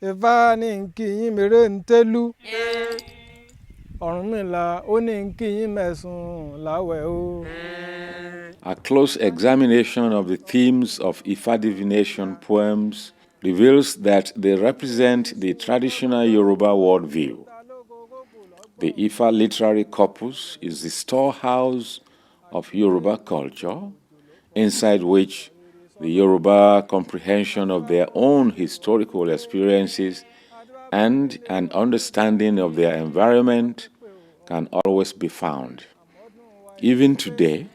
Ifá ní nkí yín mèrè ntẹ́lú Ọ̀rúnmìlà ó ní nkí yín mẹ̀sùn láwẹ̀ o. A close examination of the themes of IFA divination poems reveals that they represent the traditional Yoruba worldview. The IFA literary corpus is the storehouse of Yoruba culture, inside which the Yoruba comprehension of their own historical experiences and an understanding of their environment can always be found. Even today,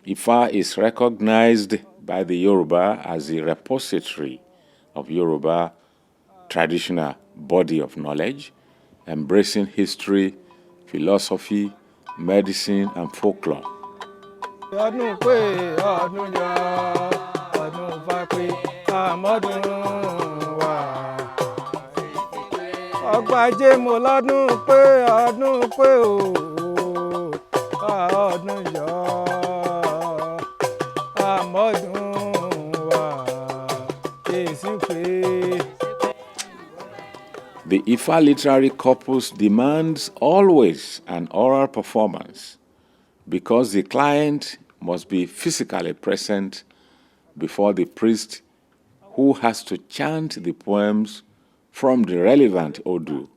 IFA is recognized by the Yoruba as the repository of Yoruba traditional body of knowledge, embracing history, philosophy, medicine, and folklore. Ọdún pé ọdún yọ ọdún fapé àmọ́dún wà. Ọgbàjé mo lọ́dún pé ọdún pé o ọdún yọ àmọ́dún wà èsì pé. The IFA literary corpus demands always an oral performance because the client must be physically present before the priest who has to chant the poems from the relevant Odu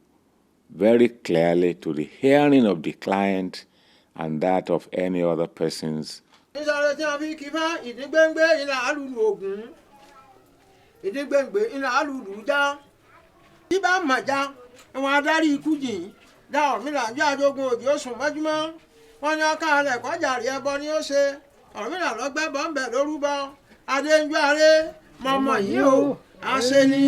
very clearly to the hearing of the client and that of any other persons. Wọ́n ní ọkàn alẹ̀ kọjàrí ẹbọ ni ó ṣe Ọ̀rúnmìlà lọ́gbẹ́ bọ́m̀bẹ̀ lórúbọ adéńjú aré mọ̀mọ́ yìí o àṣẹ ni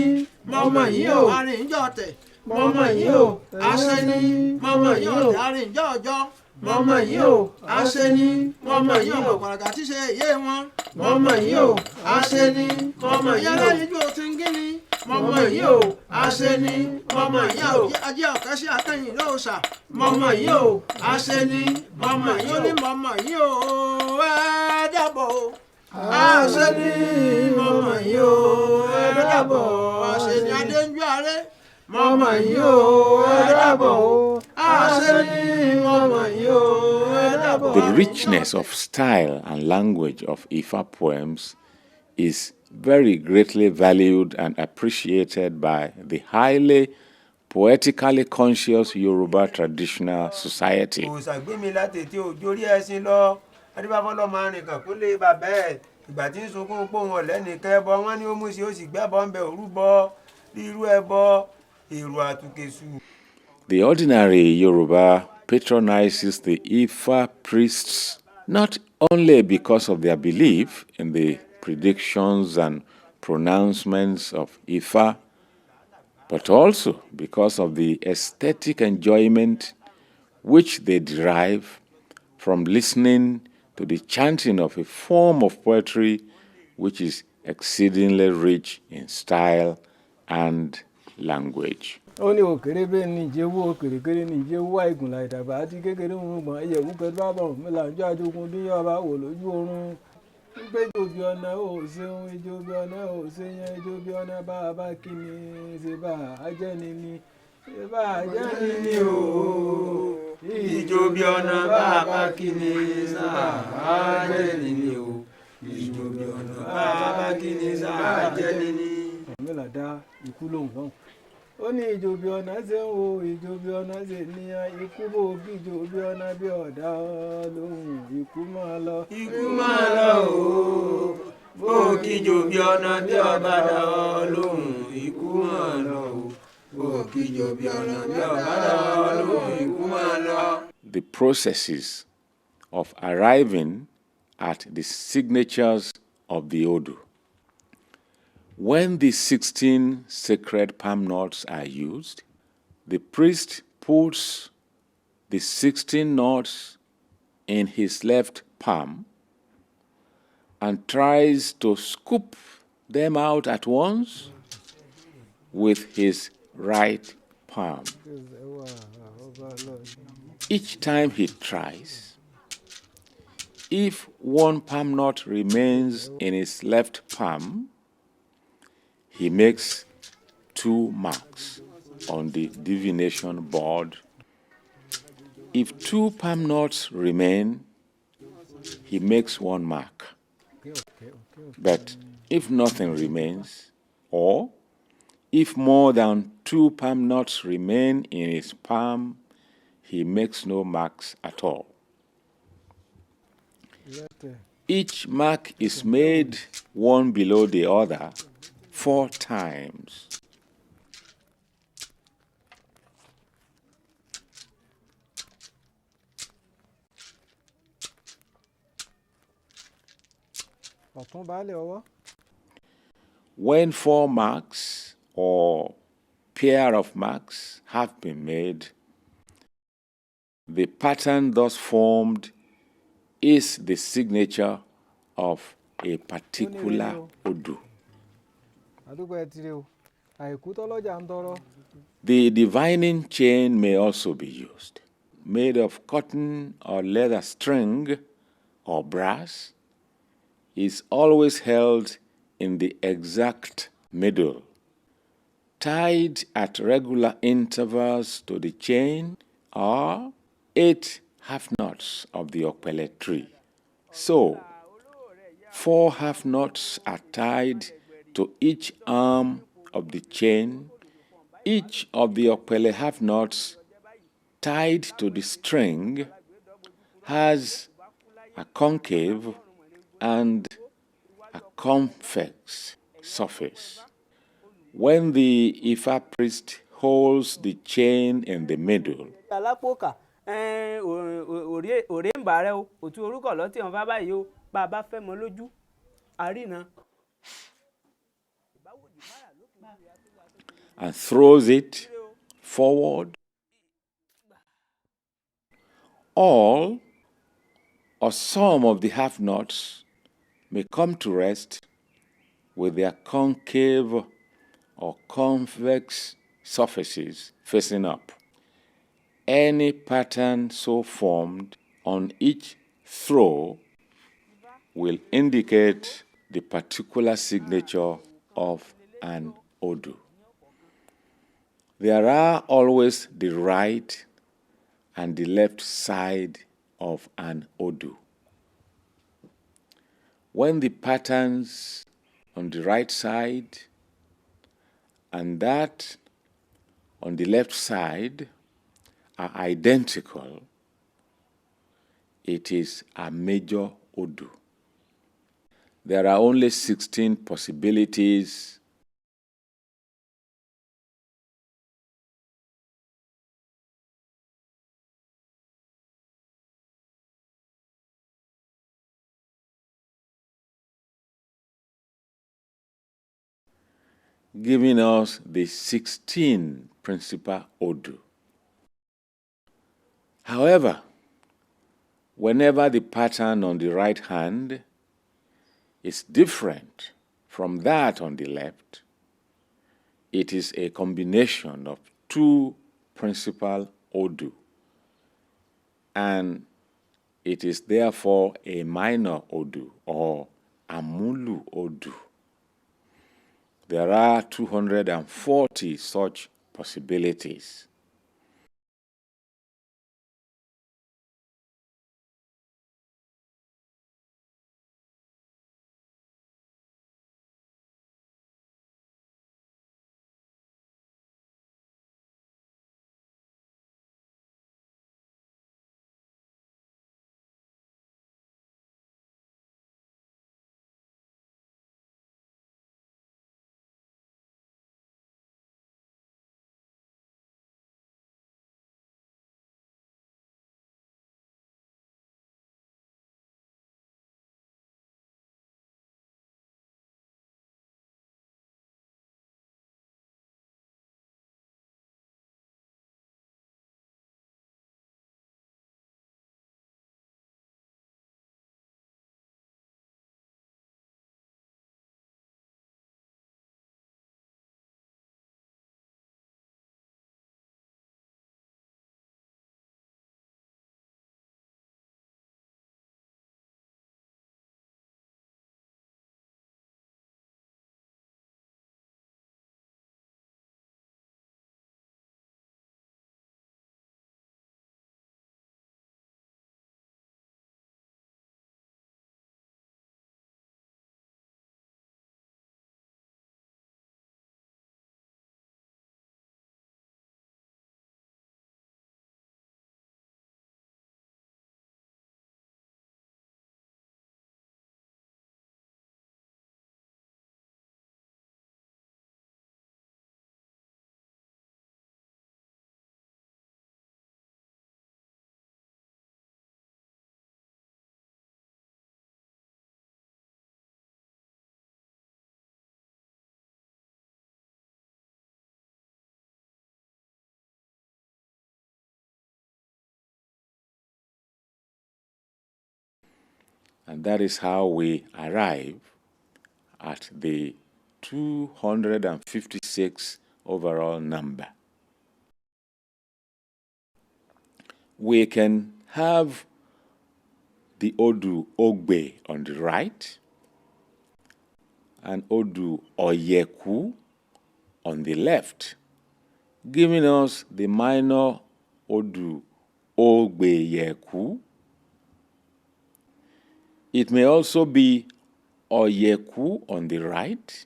mọ̀mọ́ yìí o arìnjọ́ tẹ̀ mọ̀mọ́ yìí o àṣẹ ni mọ̀mọ́ yìí o arìnjọ́ ọjọ́ mọ̀mọ́ yìí o àṣẹ ni mọ̀mọ́ yìí o pàràgà tí ṣe èyí wọn mọ̀mọ́ yìí o àṣẹ ni mọ̀mọ́ yìí o yálẹ́yìn tó ti ń gíní mọ̀mọ́ yìí o àṣẹ ni mọ̀mọ́ yìí o ajé ọ̀kẹ́ sí akẹ́yìn lóòṣà mọ̀mọ́ yìí o àṣẹ ni mọ̀mọ́ yìí o ní mọ̀mọ́ yìí o ẹ dàbọ̀ o àṣẹ ni mọ̀mọ́ yìí o ẹ dàbọ̀ àṣẹ ni adéńjú aré mọ̀mọ́ yìí o ẹ dàbọ̀ o àṣẹ ni mọ̀mọ́ yìí o ẹ dàbọ̀. The richness of style and language of IFA poems is very greatly valued and appreciated by the highly poetically conscious Yoruba traditional society. The ordinary Yoruba patronizes the IFA priests not only because of their belief in the predictions and pronouncements of IFA, but also because of the aesthetic enjoyment which they derive from listening to the chanting of a form of poetry which is exceedingly rich in style and language. Ó ní òkèrè bẹ́ẹ̀ ní ìjẹ́wọ́ òkèrèkèrè ní ìjẹ́wọ́ àìgùnlà ìdàgbà àti kékeré òun ẹ̀yẹ̀wò pẹ̀lú bàbá Ọ̀rúnmìlà ń jọ àjogún bí ọba wò lójú oorun. Ìgbẹ́jọ́ bí ọ̀nà ò ṣeun ìjọ bí ọ̀nà ò ṣeyẹn ìjọ bí ọ̀nà bá kí ni ṣe bá ajẹ́ni ni ṣe bá ajẹ́ni ni o. Ìjọ bí ọ̀nà bá kí ni ṣe bá ajẹ́ni ni o. Ìjọ bí ọ̀nà bá kí ni ṣe bá ajẹ́ni ni. Ọ̀rúnmìlà dá ikú lóhùn náà. Ó ní ìjọ bí ọ̀nà ṣe ń wo ìjọ bí ọ̀nà ṣe ní ikú bò bí ìjọ bí ọ̀nà bí ọ̀dà lóhùn ikú máa lọ. Ikú máa lọ o bó kíjọ bí ọ̀nà bí ọ̀bá dà ọ́ lóhùn ikú máa lọ o bó kíjọ bí ọ̀nà bí ọ̀bá dà ọ́ lóhùn ikú máa lọ. The processes of arriving at the signatures of the Odu. When the 16 sacred palm knots are used, the priest puts the 16 knots in his left palm and tries to scoop them out at once with his right palm. Each time he tries, if one palm knot remains in his left palm, he makes 2 marks on the divination board. If 2 palm knots remain, he makes 1 mark. But if nothing remains, or if more than 2 palm knots remain in his palm, he makes no marks at all. Each mark is made one below the other 4 times. When 4 marks or pair of marks have been made, the pattern thus formed is the signature of a particular Odu. The divining chain may also be used, made of cotton or leather string or brass, is always held in the exact middle, tied at regular intervals to the chain are 8 half knots of the okpele tree. So, 4 half knots are tied to each arm of the chain. Each of the okpele half knots tied to the string has a concave and a convex surface. When the Ifa priest holds the chain in the middle, and throws it forward, all or some of the half knots may come to rest with their concave or convex surfaces facing up. Any pattern so formed on each throw will indicate the particular signature of an Odu. There are always the right and the left side of an Odu. When the patterns on the right side and that on the left side are identical, it is a major Odu. There are only 16 possibilities giving us the 16 principal Odu. However, whenever the pattern on the right hand is different from that on the left, it is a combination of 2 principal Odu, and it is therefore a minor Odu or Amulu Odu. There are 240 such possibilities. And that is how we arrive at the 256 overall number. We can have the Odu Ogbe on the right and Odu Oleku on the left, giving us the minor Odu Ogbeyeku. It may also be Oleku on the right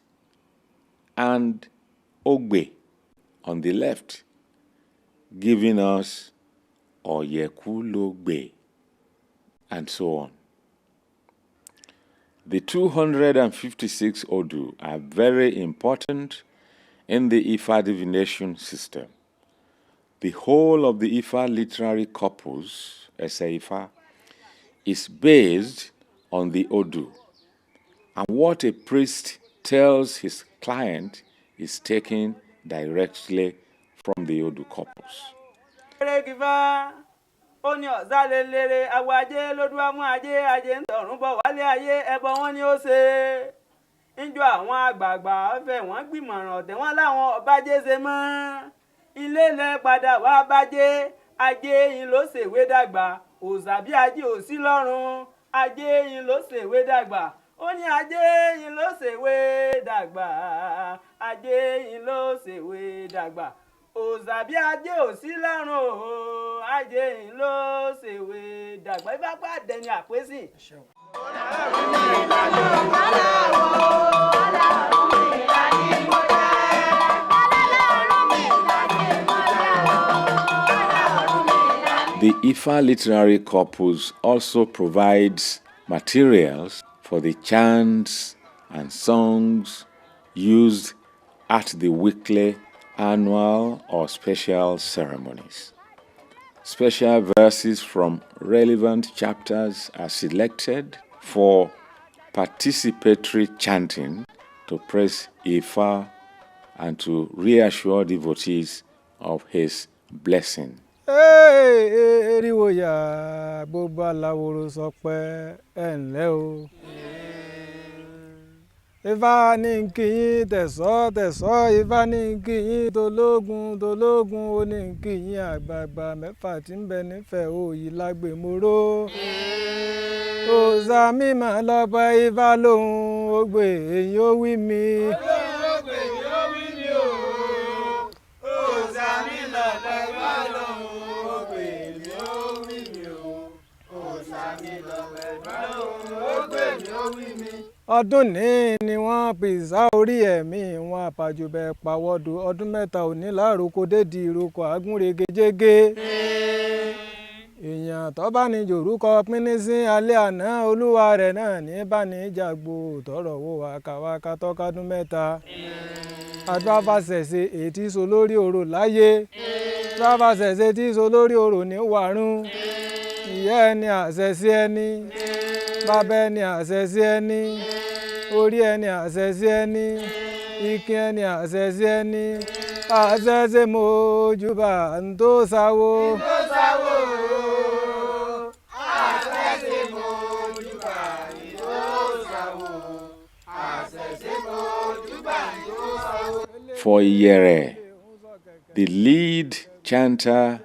and Ogbe on the left, giving us Oleku Logbe, and so on. The 256 Odu are very important in the IFA divination system. The whole of the IFA literary corpus, IFA, is based on the Odu. And what a priest tells his client is taken directly from the Odu corpus. Ó ní ọ̀zálélére àwọ̀ ajé ló dúró mú ajé ajé ń tọ̀run bọ̀ wálé ayé ẹbọ wọn ni ó ṣe. Níjọ́ àwọn àgbààgbà ọ̀fẹ́ wọn gbìmọ̀ràn ọ̀tẹ̀ wọn láwọn ọ̀bájé ṣe mọ́. Ilé lẹ padà wá bájé ajé yín ló ṣèwé dàgbà òòṣà bí ajé ò sí lọ́run ajé yín ló ṣèwé dàgbà. Ó ní ajé yín ló ṣèwé dàgbà ajé yín ló ṣèwé dàgbà. Òòṣà bí ajé ò sí lọ́run o ajé yín ló ṣèwé dàgbà. Ibà pàdé ni àpèsè. The IFA literary corpus also provides materials for the chants and songs used at the weekly, annual, or special ceremonies. Special verses from relevant chapters are selected for participatory chanting to praise IFA and to reassure devotees of his blessing. Eriwo ya gbogbo aláwòrò sọ pé ẹ ǹlẹ́ o. Ifá ní kí yín tẹ̀sọ́ tẹ̀sọ́, Ifá ní kí yín tológun tológun, ó ní kí yín àgbààgbà mẹ́fà tí ń bẹ nífẹ̀ẹ́ òòyì lágbèmóró. Òòṣà mímọ́ lọ́pẹ́ Ifá lòun ògbè èyí ó wí mi. Ọdún ní ni wọ́n pèsè orí ẹ̀mí wọn àpàjùbẹ̀ pàwọ́dù ọdún mẹ́ta òní láàrúkọ dédì ìrókò agúnregejége. Èèyàn tó bá ní jòrúkọ pínní sí alẹ́ àná olúwa rẹ̀ náà ní bá ní jàgbó tọrọ wo wàkàwàkà tọ́kádún mẹ́ta. Adúláfàṣẹ̀ṣe ètí so lórí orò láyé. Adúláfàṣẹ̀ṣe tí so lórí orò ní wàrún. Ìyá ẹni àṣẹ̀ṣe ẹni. Bàbá ẹni àṣẹ̀ṣe ẹni. Orí ẹni àṣẹ̀ṣe ẹni. Ikin ẹni àṣẹ̀ṣe ẹni. Àṣẹ̀ṣe mojúbà ń tó sáwó. Àṣẹ̀ṣe mojúbà ń tó sáwó. Àṣẹ̀ṣe mojúbà ń tó sáwó. For Iyere, the lead chanter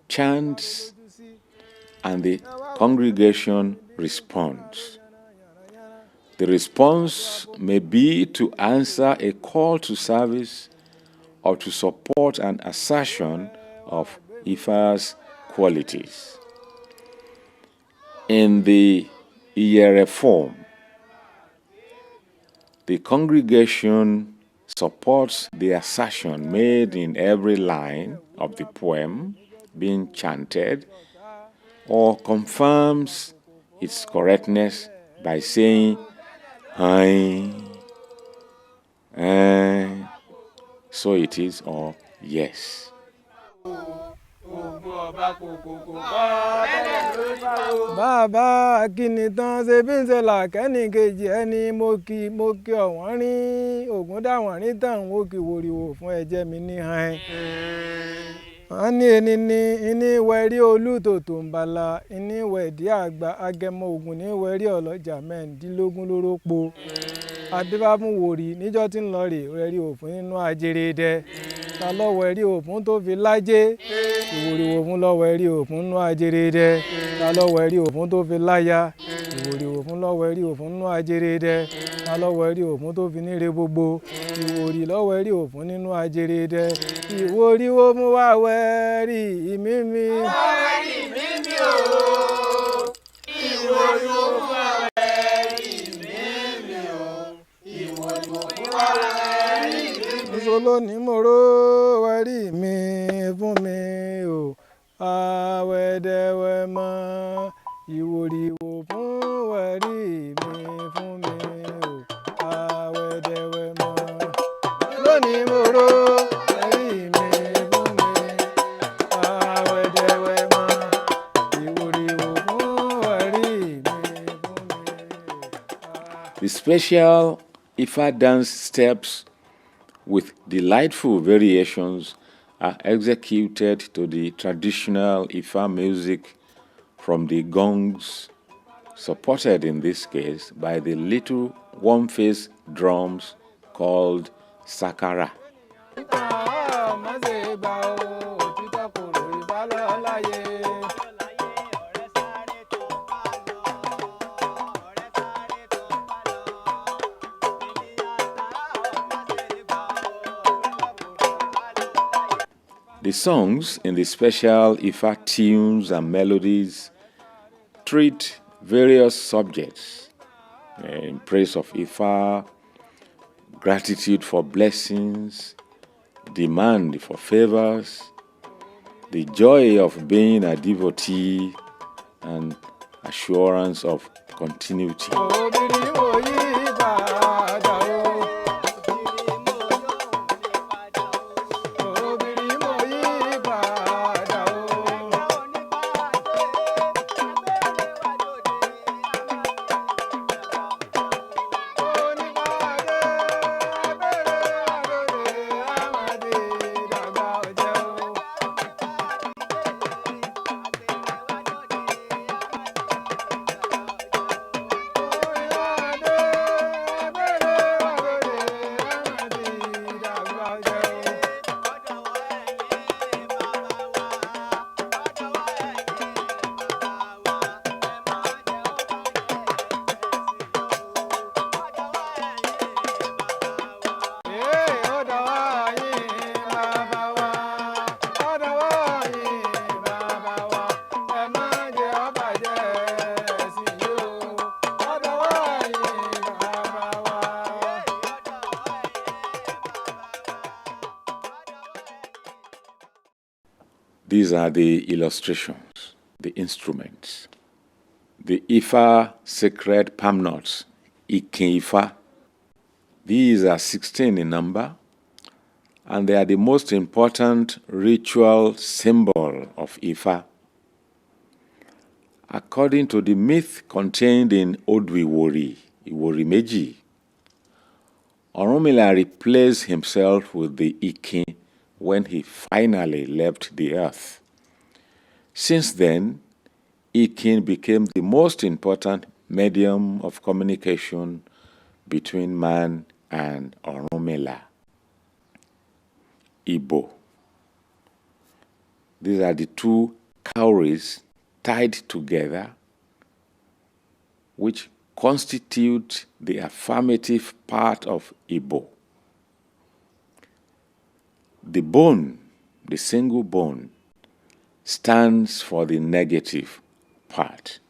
chants and the congregation responds. The response may be to answer a call to service or to support an assertion of Ifa's qualities. In the Iyere form, the congregation supports the assertion made in every line of the poem being chanted or confirms its correctness by saying "Hi," so it is, or yes. Bàbá Akínitán ṣe bí ń ṣe làkẹ́ni kejì ẹni mo kí ọ̀wọ́n rí ògùn dáwọ̀n rí tàn ó kí wòrìwò fún ẹ̀jẹ̀ mi ní hàn. wọ́n ní ẹni ní iní wẹ̀rí olùtòtò ńbala iní wẹ̀dí àgbà agẹmọ ògùn ní wẹ̀rí ọlọ́jà mẹ́rìndínlógún lórópo adébámúwòrì níjọ́ tí ń lọ rè wẹ̀rí òfin nínú ajere dẹ ta lọ wẹ̀rí òfin tó fi lájé ìwòrìwò fún lọ wẹ̀rí òfin nínú ajere dẹ ta lọ wẹ̀rí òfin tó fi láya ìwòrìwò fún lọ wẹ̀rí òfin nínú ajere dẹ ta lọ wẹ̀rí òfin tó fi níre gbogbo ìwòrì lọ wẹ̀rí òfin nínú ajere dẹ ìwòrìwò mú wá wẹ̀rí ìmímí. wẹ̀rí ìmímí o ìwòrìwò mú wá wẹ̀rí ìmímí o ìwòrìwò mú wá wẹ̀rí ìmímí. Solóní mòró wẹ̀rí mi fún mi o àwẹ̀dẹ̀wẹ̀ mọ́ ìwòrìwò fún wẹ̀rí mi fún mi o àwẹ̀dẹ̀wẹ̀ mọ́ solóní mòró wẹ̀rí mi fún mi àwẹ̀dẹ̀wẹ̀ mọ́ ìwòrìwò fún wẹ̀rí mi fún mi o. The special Ifa dance steps with delightful variations are executed to the traditional Ifa music from the gongs, supported in this case by the little one-face drums called sakara. The songs in the special Ifa tunes and melodies treat various subjects in praise of Ifa, gratitude for blessings, demand for favors, the joy of being a devotee, and assurance of continuity. These are the illustrations, the instruments. The Ifa sacred palm nuts, Ifa. These are 16 in number, and they are the most important ritual symbol of Ifa. According to the myth contained in Odwiwori, Iwori Meji, Orunmila replaced himself with the Ikin when he finally left the earth. Since then, Ikin became the most important medium of communication between man and Orunmila. Igbo. These are the two cowries tied together, which constitute the affirmative part of Igbo. The bone, the single bone, stands for the negative part.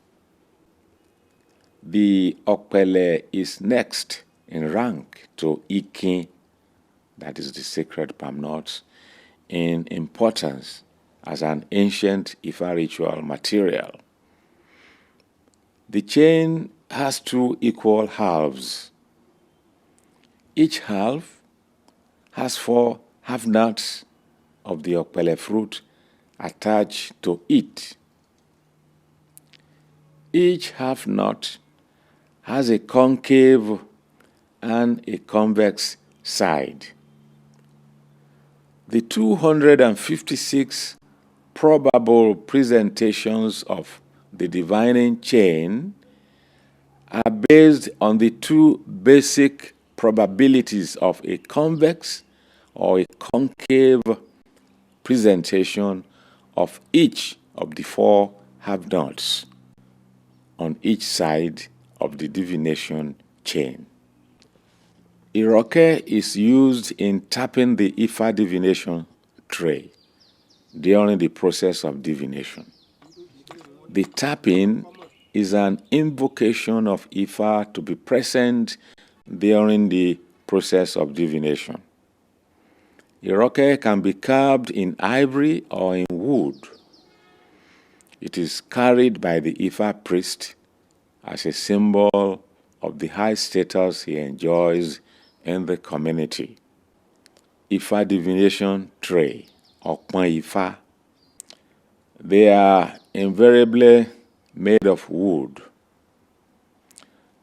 The Okpele is next in rank to Ikin, that is the sacred palm nuts, in importance as an ancient Ifa ritual material. The chain has two equal halves. Each half has 4 half-nuts of the Okpele fruit attached to it. Each half-nut has a concave and a convex side. The 256 probable presentations of the divining chain are based on the two basic probabilities of a convex or a concave presentation of each of the four have-nots on each side of the divination chain. Iroke is used in tapping the IFA divination tray during the process of divination. The tapping is an invocation of IFA to be present during the process of divination. Iroke can be carved in ivory or in wood. It is carried by the IFA priest as a symbol of the high status he enjoys in the community. IFA divination tray, Okpan IFA. They are invariably made of wood.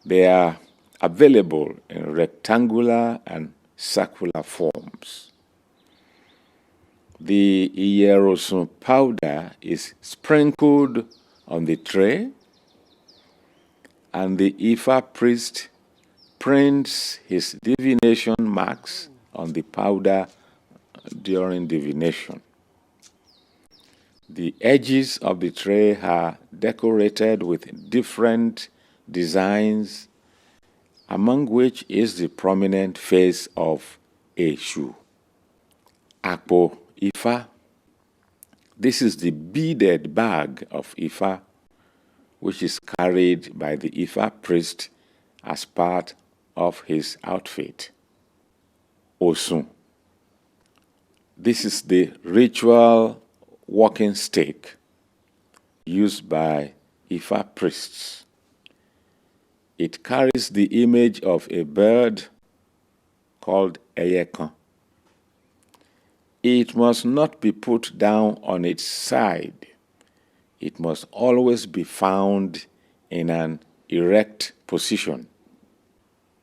They are available in rectangular and circular forms. The Iyerosun powder is sprinkled on the tray, and the Ifa priest prints his divination marks on the powder during divination. The edges of the tray are decorated with different designs, among which is the prominent face of Eshu. Akpo Ifa. This is the beaded bag of Ifa, which is carried by the Ifa priest as part of his outfit. Osun. This is the ritual walking stick used by Ifa priests. It carries the image of a bird called Eyekan. It must not be put down on its side. It must always be found in an erect position.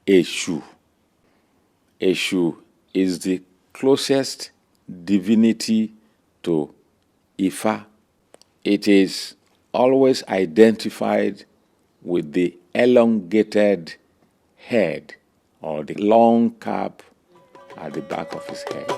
Eshu. Eshu is the closest divinity to Ifa. It is always identified with the elongated head or the long cap at the back of his head.